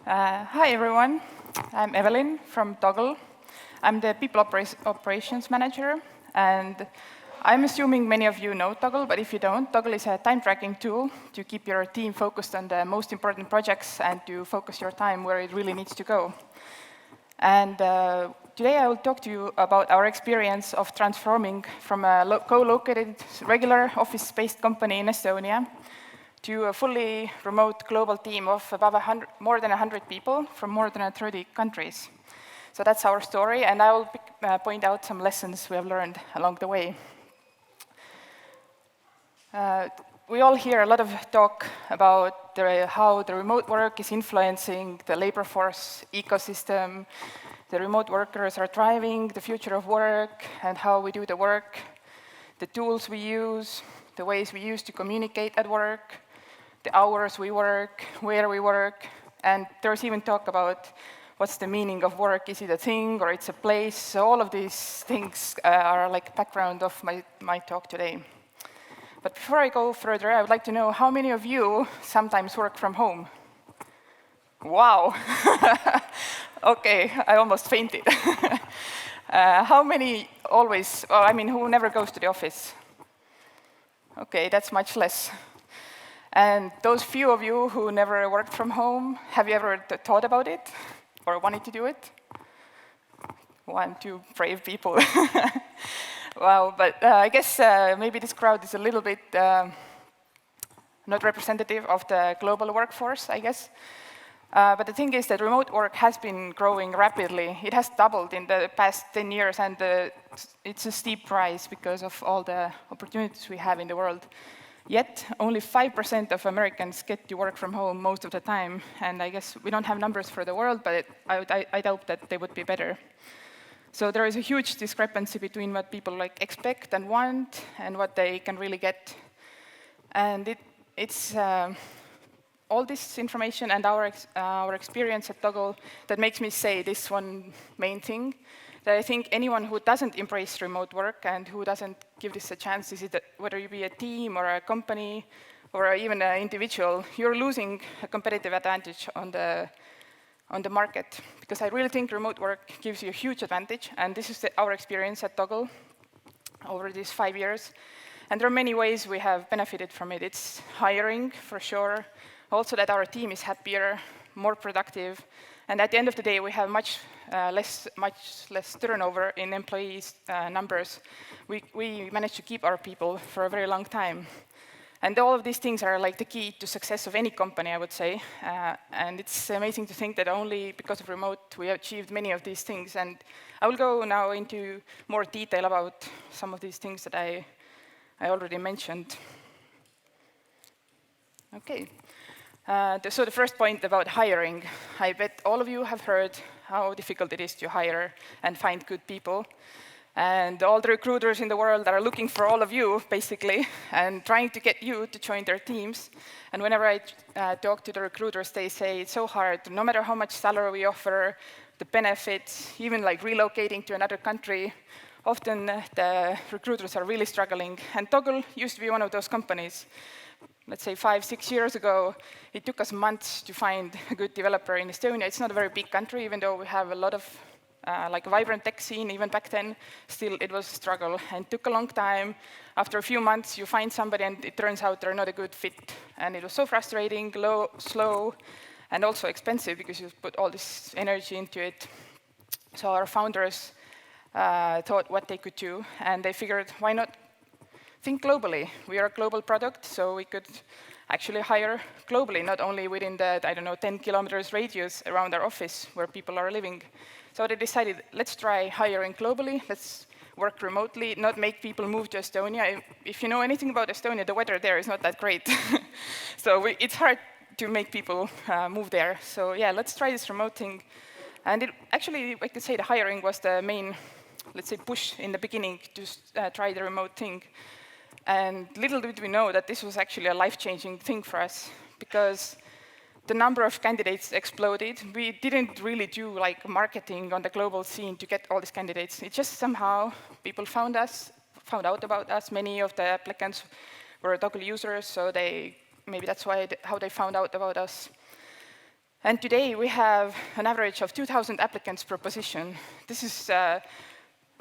Hi everyone, I'm Evelin from Toggl. I'm the People Operations Manager, and I'm assuming many of you know Toggl, but if you don't, Toggl is a time tracking tool to keep your team focused on the most important projects and to focus your time where it really needs to go. And today I will talk to you about our experience of transforming from a co-located regular office-based company in Estonia to a fully remote global team of more than 100 people from more than 30 countries. So that's our story, and I will point out some lessons we have learned along the way. We all hear a lot of talk about how the remote work is influencing the labor force ecosystem, the remote workers are driving the future of work, and how we do the work, the tools we use, the ways we use to communicate at work, the hours we work, where we work, and there's even talk about what's the meaning of work. Is it a thing or it's a place? So all of these things are like background of my talk today. But before I go further, I would like to know how many of you sometimes work from home? Wow. Okay, I almost fainted. How many always, who never goes to the office? Okay, that's much less. And those few of you who never worked from home, have you ever thought about it or wanted to do it? 1, 2 brave people. Wow, but I guess maybe this crowd is a little bit not representative of the global workforce, I guess. But the thing is that remote work has been growing rapidly. It has doubled in the past 10 years, and it's a steep rise because of all the opportunities we have in the world. Yet, only 5% of Americans get to work from home most of the time, and I guess we don't have numbers for the world, but I doubt that they would be better. So there is a huge discrepancy between what people expect and want and what they can really get. And it's all this information and our experience at Toggl that makes me say this one main thing, that I think anyone who doesn't embrace remote work and who doesn't give this a chance, whether you be a team or a company or even an individual, you're losing a competitive advantage on the market. Because I really think remote work gives you a huge advantage, and this is our experience at Toggl over these 5 years. And there are many ways we have benefited from it. It's hiring, for sure, also that our team is happier, more productive, and at the end of the day, we have much less turnover in employees' numbers. We manage to keep our people for a very long time. And all of these things are the key to success of any company, I would say. And it's amazing to think that only because of remote we achieved many of these things. And I will go now into more detail about some of these things that I already mentioned. Okay. So the first point about hiring. I bet all of you have heard how difficult it is to hire and find good people. And all the recruiters in the world are looking for all of you, basically, and trying to get you to join their teams. And whenever I talk to the recruiters, they say it's so hard. No matter how much salary we offer, the benefits, even relocating to another country, often the recruiters are really struggling. And Toggl used to be one of those companies. Let's say 5, 6 years ago, it took us months to find a good developer in Estonia. It's not a very big country, even though we have a lot of vibrant tech scene, even back then, still it was a struggle. And it took a long time. After a few months, you find somebody, and it turns out they're not a good fit. And it was so frustrating, slow, and also expensive, because you put all this energy into it. So our founders thought what they could do, and they figured, why not think globally? We are a global product, so we could actually hire globally, not only within the, 10 kilometers radius around our office where people are living. So they decided, let's try hiring globally, let's work remotely, not make people move to Estonia. If you know anything about Estonia, the weather there is not that great. So it's hard to make people move there. So yeah, let's try this remote thing. And actually, I could say the hiring was the main, let's say, push in the beginning to try the remote thing. And little did we know that this was actually a life-changing thing for us, because the number of candidates exploded. We didn't really do marketing on the global scene to get all these candidates. It just somehow people found out about us. Many of the applicants were Toggl users, so maybe that's how they found out about us. And today we have an average of 2,000 applicants per position. This is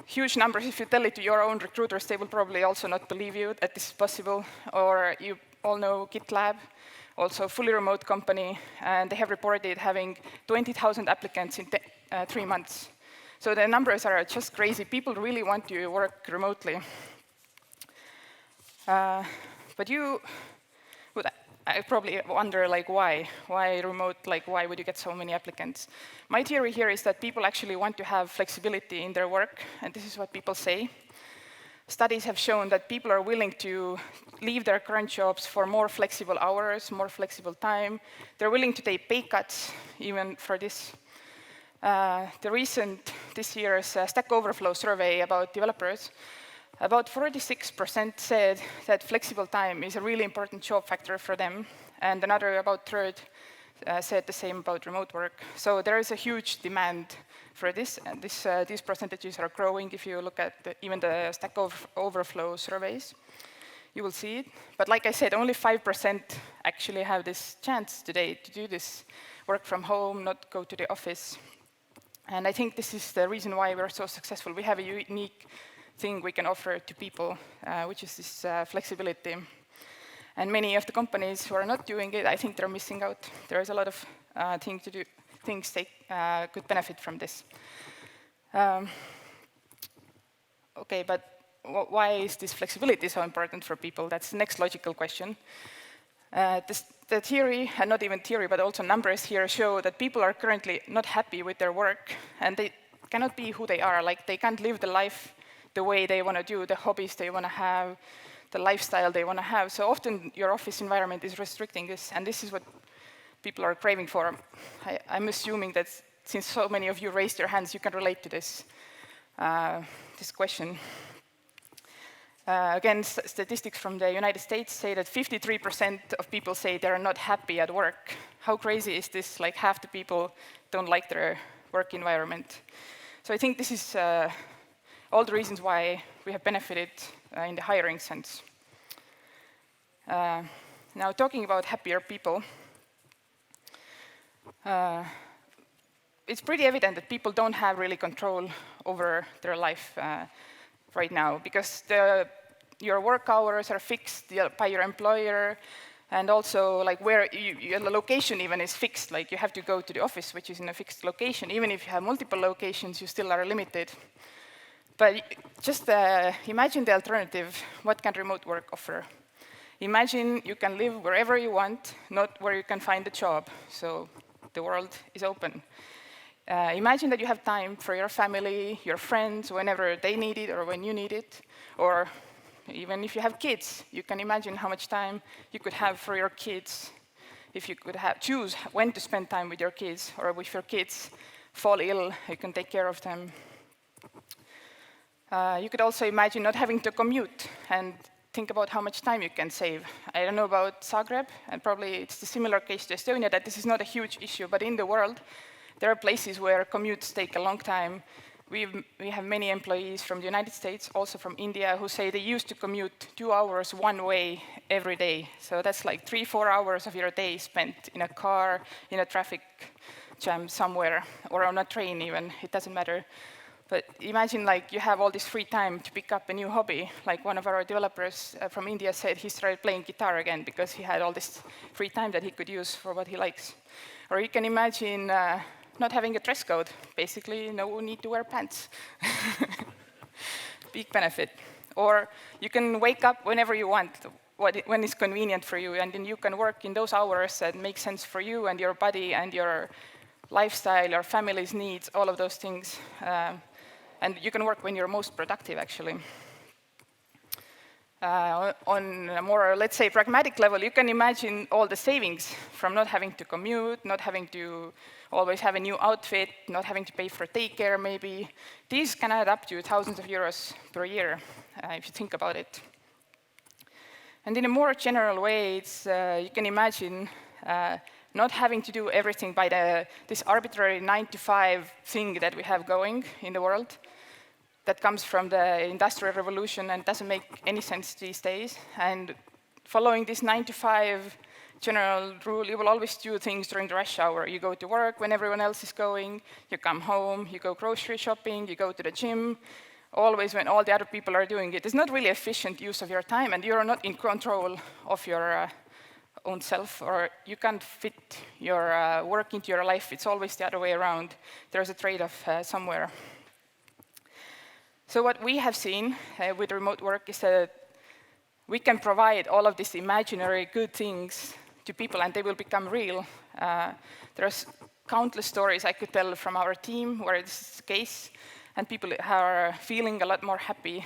huge numbers. If you tell it to your own recruiters, they will probably also not believe you that this is possible. Or you all know GitLab, also a fully remote company, and they have reported having 20,000 applicants in 3 months. So the numbers are just crazy. People really want to work remotely. But you would I probably wonder, like, why? Why remote? Like, why would you get so many applicants? My theory here is that people actually want to have flexibility in their work, and this is what people say. Studies have shown that people are willing to leave their current jobs for more flexible hours, more flexible time. They're willing to take pay cuts even for this. This year's Stack Overflow survey about developers, about 46% said that flexible time is a really important job factor for them, and another about third said the same about remote work. So there is a huge demand for this, and these percentages are growing. If you look at even the Stack Overflow surveys, you will see it. But like I said, only 5% actually have this chance today to do this, work from home, not go to the office. And I think this is the reason why we're so successful. We have a unique thing we can offer to people, which is this flexibility. And many of the companies who are not doing it, I think they're missing out. There is a lot of things they could benefit from this. Okay, but why is this flexibility so important for people? That's the next logical question. The theory, and not even theory, but also numbers here show that people are currently not happy with their work, and they cannot be who they are. Like, they can't live the life the way they want to do, the hobbies they want to have, the lifestyle they want to have. So often your office environment is restricting this, and this is what people are craving for. I'm assuming that since so many of you raised your hands, you can relate to this, this question. Again, statistics from the United States say that 53% of people say they're not happy at work. How crazy is this? Like, half the people don't like their work environment. So I think this is all the reasons why we have benefited in the hiring sense. Now, talking about happier people, it's pretty evident that people don't have really control over their life right now, because your work hours are fixed by your employer, and also, like, where the location even is fixed. Like, you have to go to the office, which is in a fixed location. Even if you have multiple locations, you still are limited. But just imagine the alternative. What can remote work offer? Imagine you can live wherever you want, not where you can find a job. So the world is open. Imagine that you have time for your family, your friends, whenever they need it or when you need it. Or even if you have kids, you can imagine how much time you could have for your kids. If you could choose when to spend time with your kids, or if your kids fall ill, you can take care of them. You could also imagine not having to commute and think about how much time you can save. I don't know about Zagreb, and probably it's a similar case to Estonia, that this is not a huge issue, but in the world, there are places where commutes take a long time. We have many employees from the United States, also from India, who say they used to commute 2 hours one way every day. So that's like 3-4 hours of your day spent in a car, in a traffic jam somewhere, or on a train even, it doesn't matter. But imagine, like, you have all this free time to pick up a new hobby. Like, one of our developers from India said he started playing guitar again because he had all this free time that he could use for what he likes. Or you can imagine not having a dress code. Basically, no need to wear pants. Big benefit. Or you can wake up whenever you want, when it's convenient for you, and then you can work in those hours that make sense for you and your body and your lifestyle, your family's needs, all of those things. And you can work when you're most productive, actually. On a more, let's say, pragmatic level, you can imagine all the savings from not having to commute, not having to always have a new outfit, not having to pay for daycare, maybe. These can add up to thousands of euros per year, if you think about it. And in a more general way, you can imagine not having to do everything by this arbitrary 9-to-5 thing that we have going in the world, that comes from the Industrial Revolution and doesn't make any sense these days. And following this 9-to-5 general rule, you will always do things during the rush hour. You go to work when everyone else is going, you come home, you go grocery shopping, you go to the gym, always when all the other people are doing it. It's not really efficient use of your time, and you're not in control of your own self, or you can't fit your work into your life. It's always the other way around. There's a trade-off somewhere. So what we have seen with remote work is that we can provide all of these imaginary good things to people, and they will become real. There's countless stories I could tell from our team where this is the case, and people are feeling a lot more happy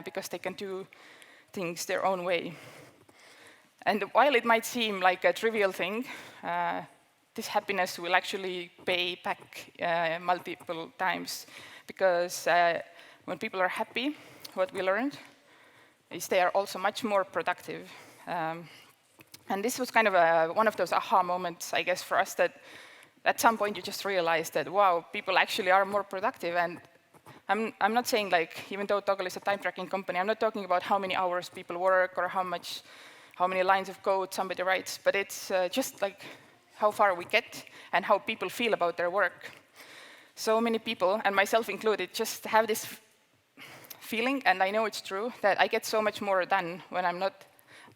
because they can do things their own way. And while it might seem like a trivial thing, this happiness will actually pay back multiple times, because when people are happy, what we learned is they are also much more productive. And this was kind of one of those aha moments, I guess, for us, that at some point you just realize that, wow, people actually are more productive. And I'm not saying, like, even though Toggl is a time tracking company, I'm not talking about how many hours people work or how many lines of code somebody writes, but it's just like how far we get and how people feel about their work. So many people, and myself included, just have this feeling, and I know it's true, that I get so much more done when I'm not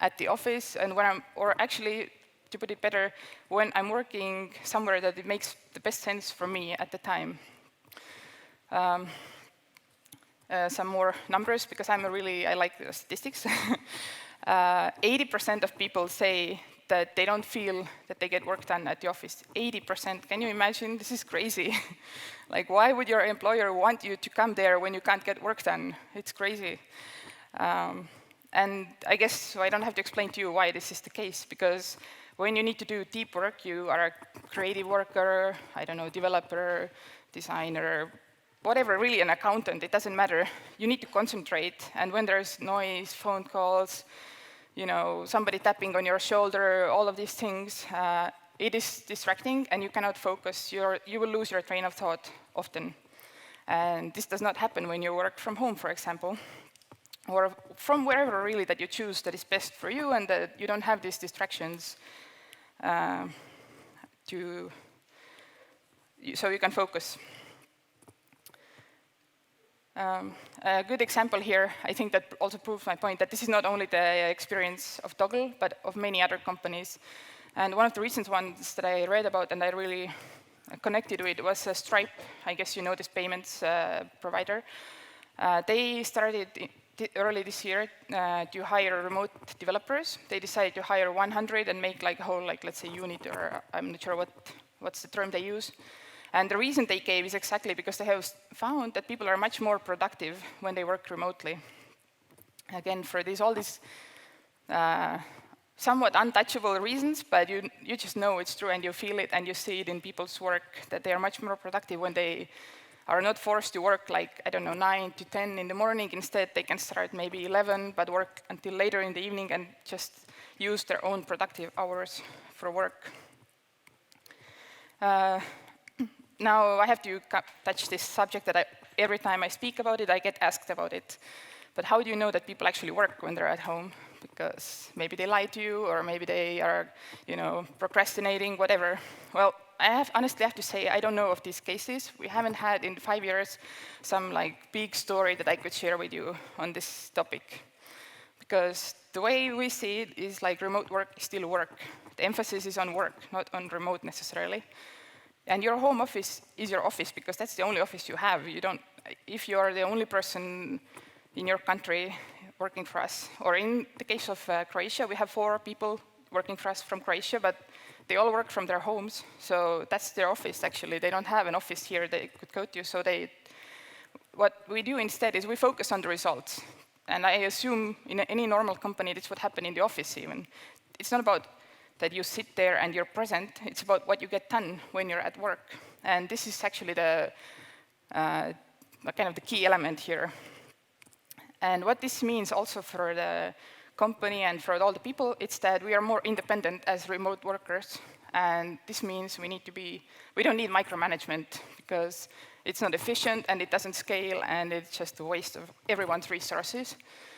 at the office, and or actually, to put it better, when I'm working somewhere that it makes the best sense for me at the time. Some more numbers, because I like the statistics. 80% of people say that they don't feel that they get work done at the office. 80%, can you imagine? This is crazy. Like, why would your employer want you to come there when you can't get work done? It's crazy. And I guess so I don't have to explain to you why this is the case, because when you need to do deep work, you are a creative worker, I don't know, developer, designer, whatever, really an accountant, it doesn't matter. You need to concentrate, and when there's noise, phone calls, somebody tapping on your shoulder, all of these things, it is distracting, and you cannot focus. You will lose your train of thought often. And this does not happen when you work from home, for example, or from wherever really that you choose that is best for you, and that you don't have these distractions so you can focus. A good example here, I think that also proves my point, that this is not only the experience of Toggl, but of many other companies. And one of the recent ones that I read about and I really connected with was Stripe. I guess you know this payments provider. They started early this year to hire remote developers. They decided to hire 100 and make like a whole, let's say, unit, or I'm not sure what's the term they use. And the reason they gave is exactly because they have found that people are much more productive when they work remotely. Again, for all these somewhat untouchable reasons, but you just know it's true, and you feel it, and you see it in people's work, that they are much more productive when they are not forced to work 9 to 10 in the morning. Instead, they can start maybe 11, but work until later in the evening and just use their own productive hours for work. Now, I have to touch this subject that every time I speak about it, I get asked about it. But how do you know that people actually work when they're at home? Because maybe they lie to you, or maybe they are, procrastinating, whatever. Well, I honestly have to say, I don't know of these cases. We haven't had in 5 years some big story that I could share with you on this topic. Because the way we see it is remote work is still work. The emphasis is on work, not on remote necessarily. And your home office is your office, because that's the only office you have. If you are the only person in your country working for us, or in the case of Croatia, we have 4 people working for us from Croatia, but they all work from their homes, so that's their office, actually. They don't have an office here they could go to, so what we do instead is we focus on the results. And I assume in any normal company this would happen in the office even. It's not about that you sit there and you're present, it's about what you get done when you're at work. And this is actually the kind of the key element here. And what this means also for the company and for all the people, it's that we are more independent as remote workers. And this means we don't need micromanagement, because it's not efficient and it doesn't scale, and it's just a waste of everyone's resources.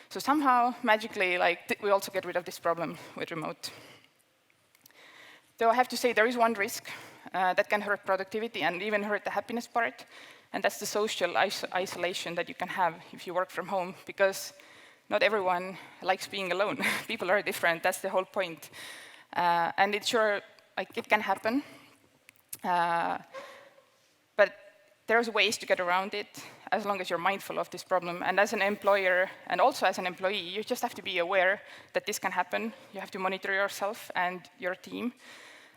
So somehow, magically, we also get rid of this problem with remote. Though I have to say there is one risk that can hurt productivity and even hurt the happiness part, and that's the social isolation that you can have if you work from home, because not everyone likes being alone. People are different, that's the whole point. And it's sure, like, it can happen, but there's ways to get around it as long as you're mindful of this problem. And as an employer, and also as an employee, you just have to be aware that this can happen. You have to monitor yourself and your team.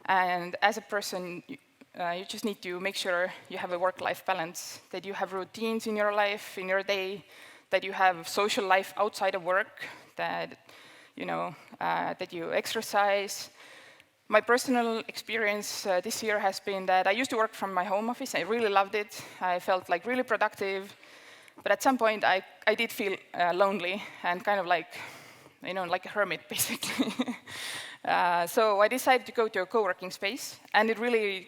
And as a person, you just need to make sure you have a work-life balance, that you have routines in your life, in your day, that you have social life outside of work, that that you exercise. My personal experience this year has been that I used to work from my home office. I really loved it. I felt like really productive. But at some point, I did feel lonely and kind of like a hermit, basically. So I decided to go to a co-working space, and it really,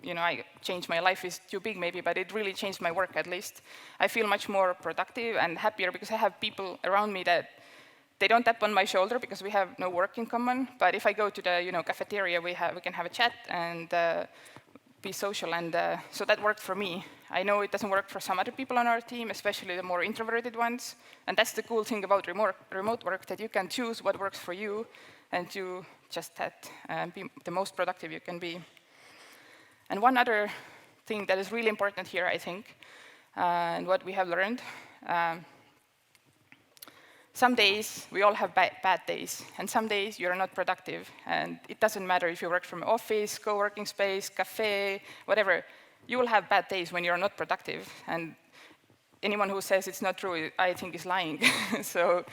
I changed my life is too big maybe, but it really changed my work at least. I feel much more productive and happier because I have people around me that they don't tap on my shoulder because we have no work in common. But if I go to the cafeteria, we can have a chat and be social, and so that worked for me. I know it doesn't work for some other people on our team, especially the more introverted ones. And that's the cool thing about remote work, that you can choose what works for you and to just be the most productive you can be. And one other thing that is really important here, I think, and what we have learned, some days we all have bad days, and some days you're not productive. And it doesn't matter if you work from office, co-working space, cafe, whatever. You will have bad days when you're not productive. And anyone who says it's not true, I think, is lying. So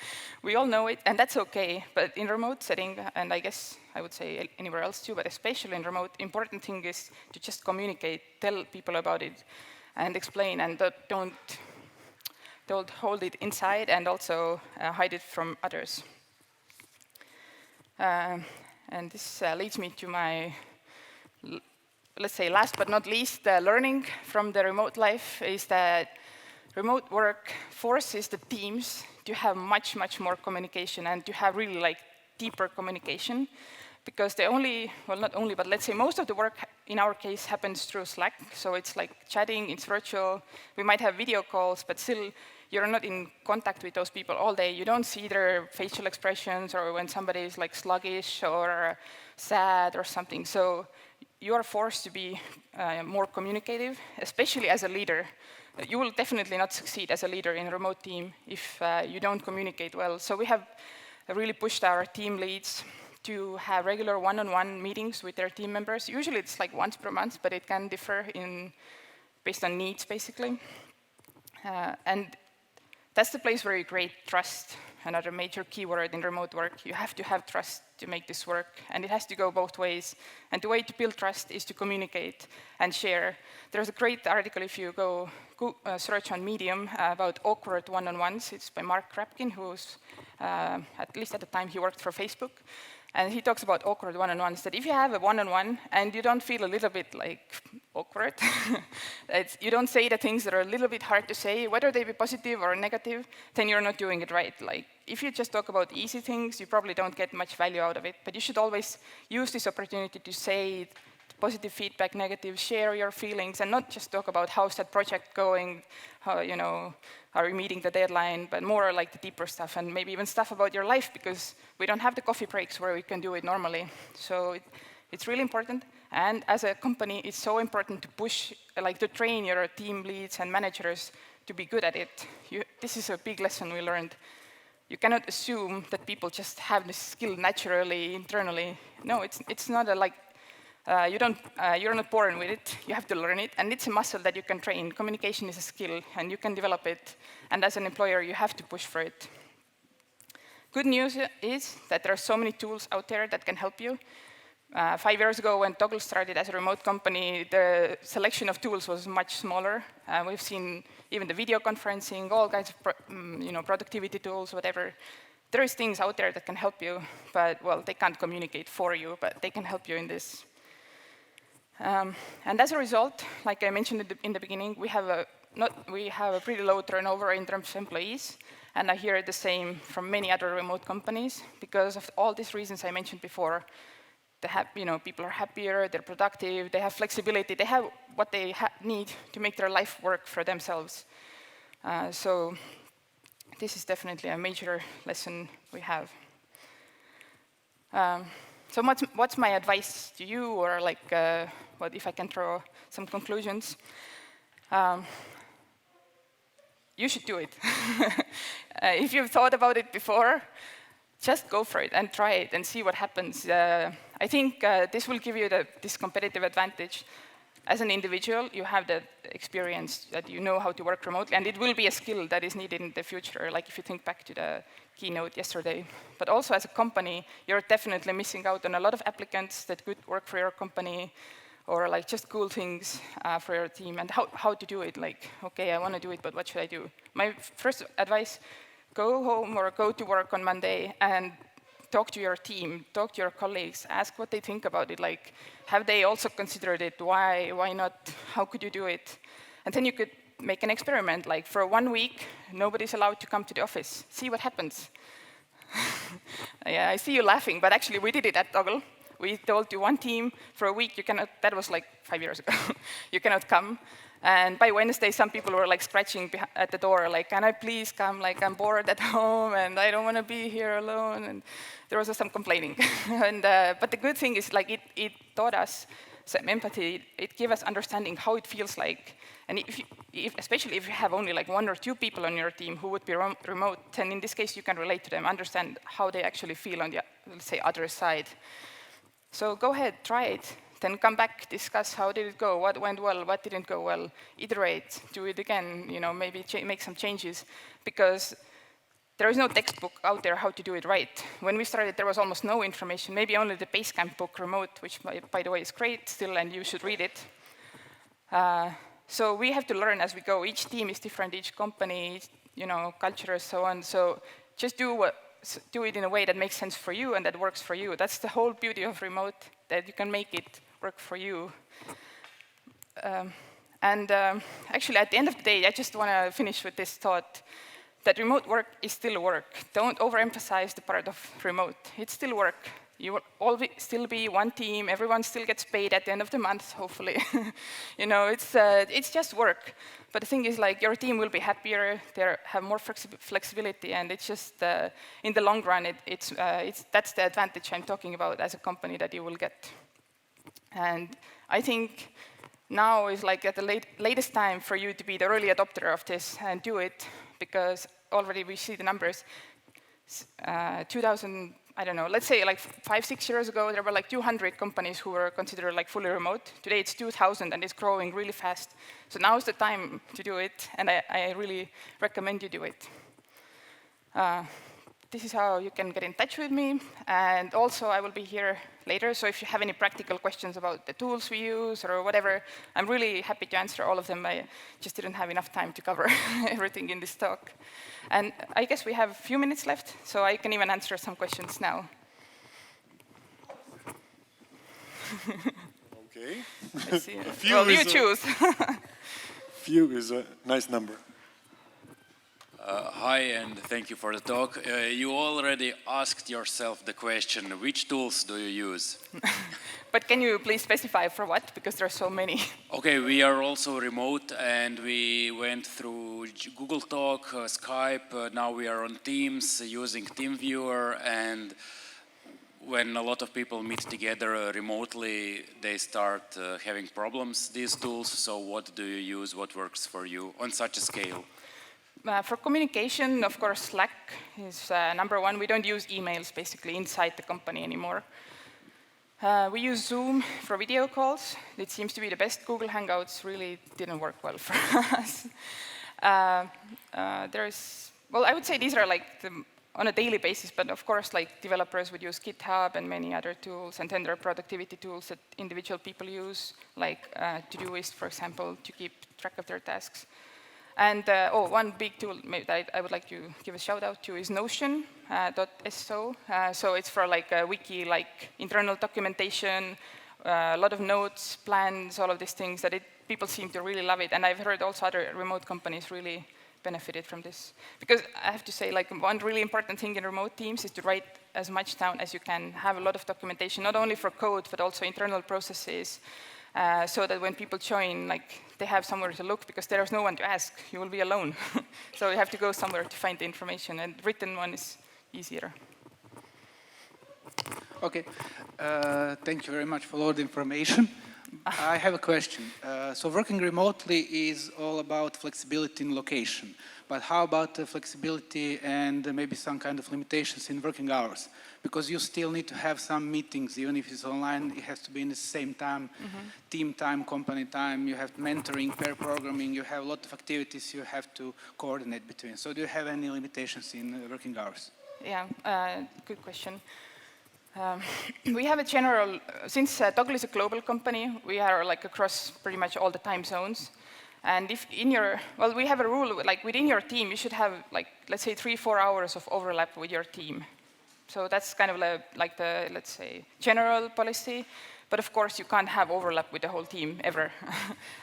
we all know it, and that's okay. But in remote setting, and I guess I would say anywhere else too, but especially in remote, important thing is to just communicate, tell people about it, and explain, and don't hold it inside, and also hide it from others. And this leads me to my, let's say, last but not least, learning from the remote life is that remote work forces the teams to have much, much more communication and to have really deeper communication, because not only, but let's say most of the work in our case happens through Slack. So it's like chatting, it's virtual. We might have video calls, but still you're not in contact with those people all day. You don't see their facial expressions or when somebody is sluggish or sad or something. So you are forced to be more communicative, especially as a leader. You will definitely not succeed as a leader in a remote team if you don't communicate well. So we have really pushed our team leads to have regular one-on-one meetings with their team members. Usually it's once per month, but it can differ based on needs, basically. And that's the place where you create trust, another major keyword in remote work. You have to have trust to make this work, and it has to go both ways. And the way to build trust is to communicate and share. There's a great article if you go search on Medium about awkward one-on-ones. It's by Mark Krapkin, who's, at least at the time, he worked for Facebook. And he talks about awkward one-on-ones, that if you have a one-on-one and you don't feel a little bit awkward, you don't say the things that are a little bit hard to say, whether they be positive or negative, then you're not doing it right. If you just talk about easy things, you probably don't get much value out of it. But you should always use this opportunity to say positive feedback, negative, share your feelings, and not just talk about how's that project going, how, are we meeting the deadline, but more the deeper stuff, and maybe even stuff about your life, because we don't have the coffee breaks where we can do it normally. So it's really important, and as a company, it's so important to push, to train your team leads and managers to be good at it. This is a big lesson we learned. You cannot assume that people just have this skill naturally, internally. No, it's not you're not born with it, you have to learn it, and it's a muscle that you can train. Communication is a skill, and you can develop it, and as an employer, you have to push for it. Good news is that there are so many tools out there that can help you. 5 years ago, when Toggl started as a remote company, the selection of tools was much smaller. We've seen even the video conferencing, all kinds of productivity tools, whatever. There is things out there that can help you, but, well, they can't communicate for you, but they can help you in this. And as a result, like I mentioned in the beginning, we have a pretty low turnover in terms of employees, and I hear the same from many other remote companies because of all these reasons I mentioned before. they have, people are happier, they're productive, they have flexibility, they have what they need to make their life work for themselves. So this is definitely a major lesson we have. So what's my advice to you, or like, what if I can throw some conclusions? You should do it. If you've thought about it before, just go for it and try it and see what happens. I think this will give you this competitive advantage. As an individual, you have the experience that you know how to work remotely, and it will be a skill that is needed in the future, like if you think back to the keynote yesterday. But also as a company, you're definitely missing out on a lot of applicants that could work for your company, or like just cool things for your team, and how to do it. Like, okay, I want to do it, but what should I do? My first advice, go home or go to work on Monday and talk to your team, talk to your colleagues, ask what they think about it. Like, have they also considered it? Why not? How could you do it? And then you could make an experiment. Like, for 1 week, nobody's allowed to come to the office. See what happens. Yeah, I see you laughing, but actually we did it at Toggl. We told to one team, for a week, you cannot, that was like 5 years ago, you cannot come. And by Wednesday, some people were like scratching at the door, like, can I please come? Like, I'm bored at home, and I don't want to be here alone. And there was some complaining. But the good thing is, like, it taught us some empathy. It gave us understanding how it feels like. And especially if you have only like 1 or 2 people on your team who would be remote, then in this case, you can relate to them, understand how they actually feel on the, let's say, other side. So go ahead, try it. Then come back, discuss how did it go, what went well, what didn't go well, iterate, do it again, maybe make some changes, because there is no textbook out there how to do it right. When we started, there was almost no information, maybe only the Basecamp book, Remote, which, by the way, is great still, and you should read it. So we have to learn as we go. Each team is different, each company, culture, and so on. So just do it in a way that makes sense for you and that works for you. That's the whole beauty of remote, that you can make it work for you. Actually, at the end of the day, I just want to finish with this thought, that remote work is still work. Don't overemphasize the part of remote. It's still work. You will always still be one team. Everyone still gets paid at the end of the month, hopefully. It's just work. But the thing is, like, your team will be happier. They have more flexibility, and it's just in the long run, that's the advantage I'm talking about as a company that you will get. And I think now is like at the latest time for you to be the early adopter of this and do it, because already we see the numbers. 2000, I don't know, let's say like 5-6 years ago, there were like 200 companies who were considered like fully remote. Today it's 2,000, and it's growing really fast. So now is the time to do it, and I really recommend you do it. This is how you can get in touch with me, and also I will be here later, so if you have any practical questions about the tools we use or whatever, I'm really happy to answer all of them. I just didn't have enough time to cover everything in this talk. And I guess we have a few minutes left, so I can even answer some questions now. Okay. Let's see. Well, you choose. Few is a nice number. Hi, and thank you for the talk. You already asked yourself the question, which tools do you use? But can you please specify for what? Because there are so many. Okay, we are also remote, and we went through Google Talk, Skype. Now we are on Teams using TeamViewer, and when a lot of people meet together remotely, they start having problems, these tools. So what do you use? What works for you on such a scale? For communication, of course, Slack is number one. We don't use emails, basically, inside the company anymore. We use Zoom for video calls. It seems to be the best. Google Hangouts really didn't work well for us. Well, I would say these are like on a daily basis, but of course, like developers would use GitHub and many other tools, and then there are productivity tools that individual people use, like Todoist, for example, to keep track of their tasks. And one big tool that I would like to give a shout out to is Notion.so. So it's for like a wiki, like internal documentation, a lot of notes, plans, all of these things that people seem to really love it. And I've heard also other remote companies really benefited from this. Because I have to say, like, one really important thing in remote teams is to write as much down as you can, have a lot of documentation, not only for code, but also internal processes, so that when people join, like, they have somewhere to look, because there is no one to ask. You will be alone. So you have to go somewhere to find the information, and written one is easier. Okay, thank you very much for all the information. I have a question. So working remotely is all about flexibility in location, but how about flexibility and maybe some kind of limitations in working hours? Because you still need to have some meetings, even if it's online, it has to be in the same time, team time, company time, you have mentoring, pair programming, you have a lot of activities you have to coordinate between. So do you have any limitations in working hours? Yeah, good question. We have a general, since Toggl is a global company, we are like across pretty much all the time zones. And if in your, well, we have a rule, like within your team, you should have like, let's say 3-4 hours of overlap with your team. So that's kind of like the, let's say, general policy. But of course, you can't have overlap with the whole team ever.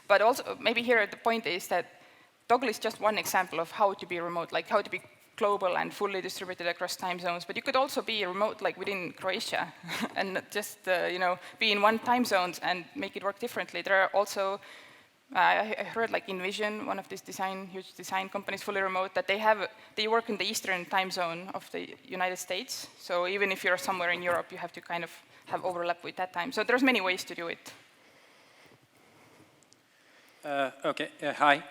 But also, maybe here the point is that Toggl is just one example of how to be remote, like how to be global and fully distributed across time zones, but you could also be remote, like within Croatia, and just you know, be in one time zone and make it work differently. There are also, I heard like InVision, one of these huge design companies, fully remote, that they work in the eastern time zone of the United States. So even if you're somewhere in Europe, you have to kind of have overlap with that time. So there's many ways to do it. Okay, hi.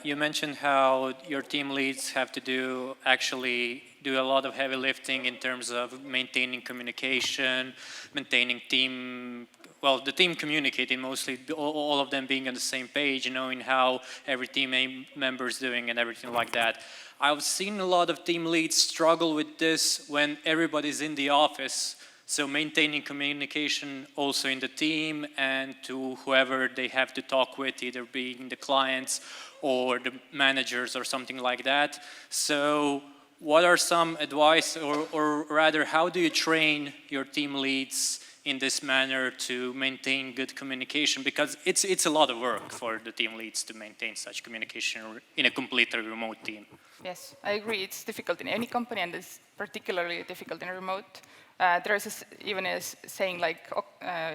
You mentioned how your team leads have to actually do a lot of heavy lifting in terms of maintaining communication, maintaining the team communicating mostly, all of them being on the same page, knowing how every team member is doing and everything like that. I've seen a lot of team leads struggle with this when everybody's in the office. So maintaining communication also in the team and to whoever they have to talk with, either being the clients or the managers or something like that. So what are some advice, or rather, how do you train your team leads in this manner to maintain good communication? Because it's a lot of work for the team leads to maintain such communication in a completely remote team. Yes, I agree. It's difficult in any company, and it's particularly difficult in a remote. There is even a saying, like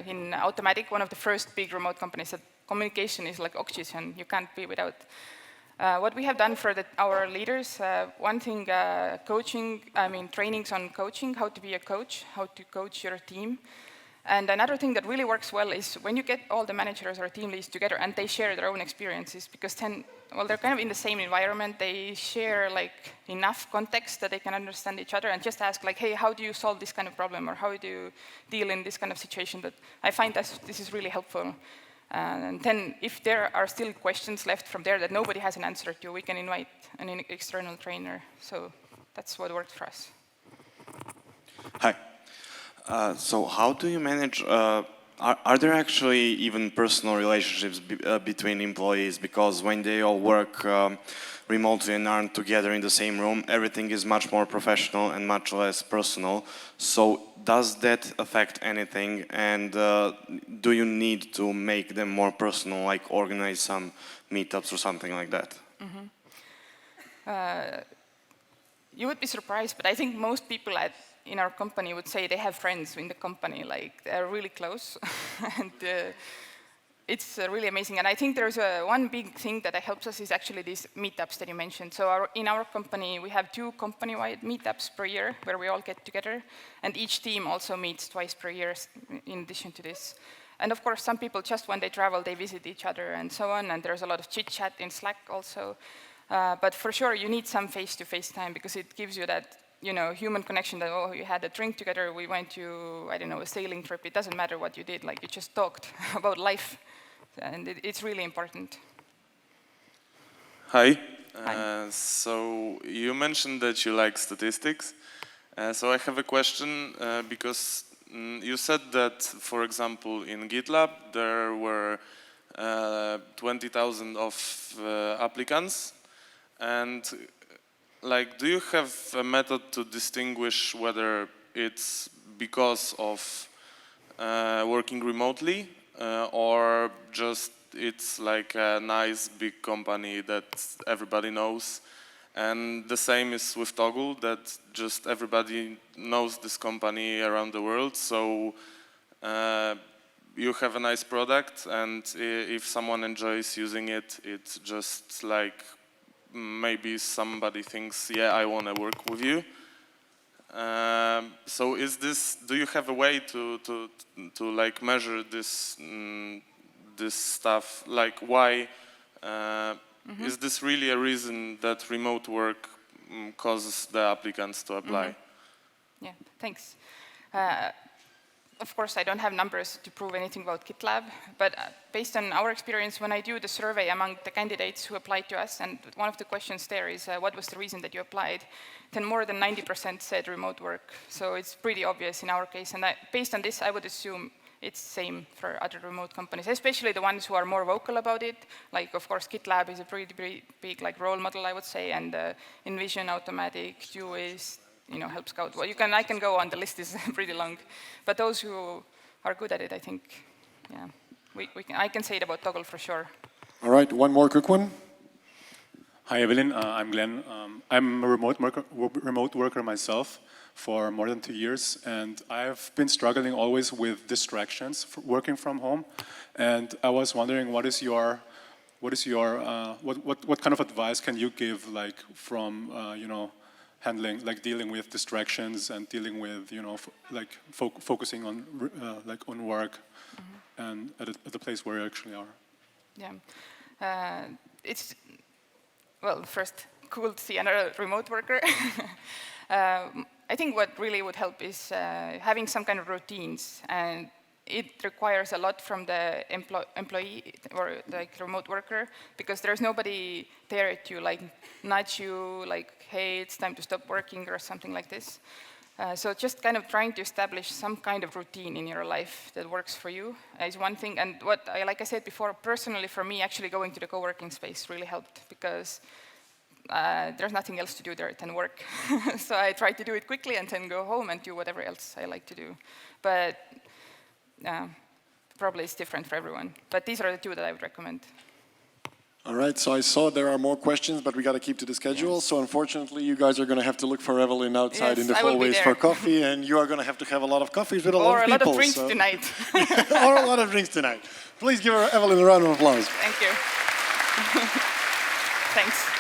in Automatic, one of the first big remote companies, that communication is like oxygen. You can't be without. What we have done for our leaders, one thing, trainings on coaching, how to be a coach, how to coach your team. And another thing that really works well is when you get all the managers or team leads together and they share their own experiences, because then, well, they're kind of in the same environment, they share like enough context that they can understand each other, and just ask like, hey, how do you solve this kind of problem, or how do you deal in this kind of situation? That I find that this is really helpful. And then if there are still questions left from there that nobody has an answer to, we can invite an external trainer. So that's what worked for us. Hi. So how do you manage, are there actually even personal relationships between employees? Because when they all work remotely and aren't together in the same room, everything is much more professional and much less personal. So does that affect anything? And do you need to make them more personal, like organize some meetups or something like that? You would be surprised, but I think most people in our company would say they have friends in the company, like they're really close, and it's really amazing. And I think there's one big thing that helps us is actually these meetups that you mentioned. So in our company, we have 2 company-wide meetups per year where we all get together, and each team also meets twice per year in addition to this. And of course, some people just when they travel, they visit each other and so on, and there's a lot of chit-chat in Slack also. But for sure, you need some face-to-face time because it gives you that, you know, human connection that, oh, you had a drink together, we went to, I don't know, a sailing trip. It doesn't matter what you did, like you just talked about life. And it's really important. Hi. Hi. So you mentioned that you like statistics. So I have a question because you said that, for example, in GitLab there were 20,000 of applicants, and like, do you have a method to distinguish whether it's because of working remotely or just it's like a nice big company that everybody knows. And the same is with Toggl, that just everybody knows this company around the world. So you have a nice product, and if someone enjoys using it, it's just like maybe somebody thinks, yeah, I want to work with you. So do you have a way to like measure this this stuff? Like why is this really a reason that remote work causes the applicants to apply? Yeah, thanks. Of course, I don't have numbers to prove anything about GitLab, but based on our experience, when I do the survey among the candidates who applied to us, and one of the questions there is, what was the reason that you applied? Then more than 90% said remote work. So it's pretty obvious in our case. And based on this, I would assume it's same for other remote companies, especially the ones who are more vocal about it. Like, of course, GitLab is a pretty big like role model, I would say, and Envision, Automatic, Juist, Help Scout. Well, I can go on. The list is pretty long, but those who are good at it, I think, yeah, I can say it about Toggl for sure. All right, one more quick one. Hi, Evelyn. I'm Glenn. I'm a remote worker myself for more than 2 years, and I've been struggling always with distractions working from home. And I was wondering, what kind of advice can you give, like from handling, like dealing with distractions and dealing with, focusing on on work and at the place where you actually are? Yeah, it's, well, first, cool to see another remote worker. I think what really would help is having some kind of routines, and it requires a lot from the employee or like remote worker, because there's nobody there to like nudge you, like, hey, it's time to stop working or something like this. So just kind of trying to establish some kind of routine in your life that works for you is one thing. And like I said before, personally for me, actually going to the co-working space really helped, because there's nothing else to do there than work. So I try to do it quickly and then go home and do whatever else I like to do. But probably it's different for everyone. But these are the two that I would recommend. All right, so I saw there are more questions, but we got to keep to the schedule. Yes. So unfortunately, you guys are going to have to look for Evelin outside in the hallways for coffee, and you are going to have to have a lot of coffees with a lot of people. Or a lot of drinks tonight. Or a lot of drinks tonight. Please give Evelin a round of applause. Thank you. Thanks.